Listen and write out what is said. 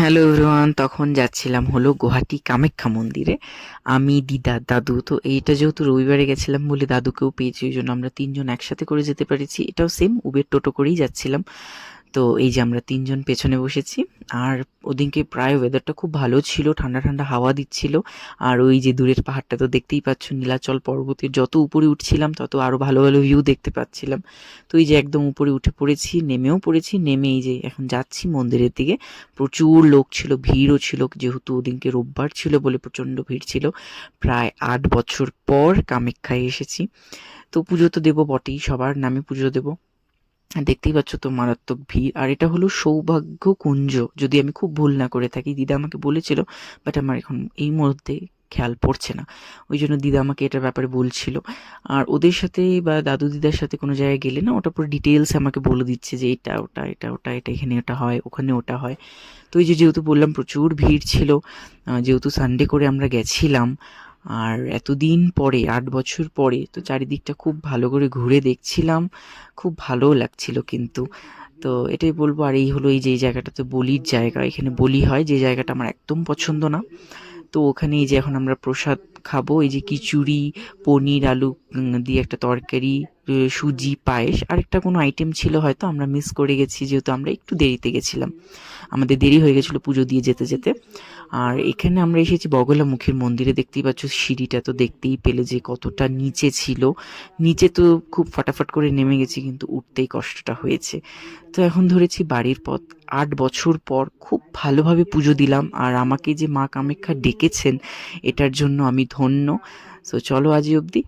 Hello everyone, তখন যাচ্ছিলাম হলো গুয়াহাটি কামাখ্যা মন্দিরে। আমি, দিদা, দাদু। তো এইটা যেহেতু রবিবারে গেছিলাম বলে দাদুকেও পেয়েছি, ওই জন্য আমরা তিনজন একসাথে করে যেতে পেরেছি। এটাও সেম উবের টোটো করেই যাচ্ছিলাম। তো এই যে আমরা তিনজন পেছনে বসেছি। আর ওদিনকে প্রায় ওয়েদারটা খুব ভালো ছিল, ঠান্ডা ঠান্ডা হাওয়া দিচ্ছিল। আর ওই যে দূরের পাহাড়টা তো দেখতেই পাচ্ছ, নীলাচল পর্বতের যত উপরে উঠছিলাম তত আরো ভালো ভালো ভিউ দেখতে পাচ্ছিলাম। তো এই যে একদম উপরে উঠে পড়েছি, নেমেও পড়েছি, নেমে এই যে এখন যাচ্ছি মন্দিরের দিকে। প্রচুর লোক ছিল, ভিড়ও ছিল, যেহেতু ওদিনকে রোববার ছিল বলে প্রচন্ড ভিড় ছিল। প্রায় 8 বছর পর কামাখ্যায় এসেছি। তো পুজো তো দেবো বটেই, সবার নামে পুজো দেবো। দেখতেই পাচ্ছ তো মারাত্মক ভিড়। আর এটা হলো সৌভাগ্য কুঞ্জ, যদি আমি খুব ভুল না করে থাকি। দিদা আমাকে বলেছিল, বাট আমার এখন এই মুহূর্তে খেয়াল পড়ছে না, ওই জন্য দিদা আমাকে এটার ব্যাপারে বলছিল। আর ওদের সাথে বা দাদু দিদার সাথে কোনো জায়গায় গেলে না, ওটা পুরো ডিটেলস আমাকে বলে দিচ্ছে যে এটা ওটা, এটা ওটা, এটা এখানে ওটা হয়, ওখানে ওটা হয়। তো এই যে যেহেতু বললাম প্রচুর ভিড় ছিল, যেহেতু সানডে করে আমরা গেছিলাম, আর এতদিন পরে 8 বছর পরে তো চারিদিকটা খুব ভালো করে ঘুরে দেখছিলাম। খুব ভালোও লাগছিল কিন্তু। তো এটাই বলবো। আর এই হলো এই যে এই জায়গাটাতে বলির জায়গা, এখানে বলি হয়, যে জায়গাটা আমার একদম পছন্দ না। তো ওখানে এই যে এখন আমরা প্রসাদ খাবো, এই যে খিচুড়ি, পনির আলু দিয়ে একটা তরকারি, সুজি, পায়েস, আরেকটা কোনো আইটেম ছিল হয়তো, আমরা মিস করে গেছি যেহেতু আমরা একটু দেরিতে গেছিলাম। আমাদের দেরি হয়ে গেছিলো পুজো দিয়ে যেতে যেতে। আর এখানে আমরা এসেছি বগলামুখীর মন্দিরে। দেখতেই পাচ্ছ সিঁড়িটা তো দেখতেই পেলে যে কতটা নিচে ছিল। নিচে তো খুব ফাটাফাট করে নেমে গেছি, কিন্তু উঠতেই কষ্টটা হয়েছে। তো এখন ধরেছি বাড়ির পথ। 8 বছর পর খুব ভালোভাবে পুজো দিলাম, আর আমাকে যে মা কামাখ্যা ডেকেছেন এটার জন্য আমি ধন্য। সো চলো আজই অবধি।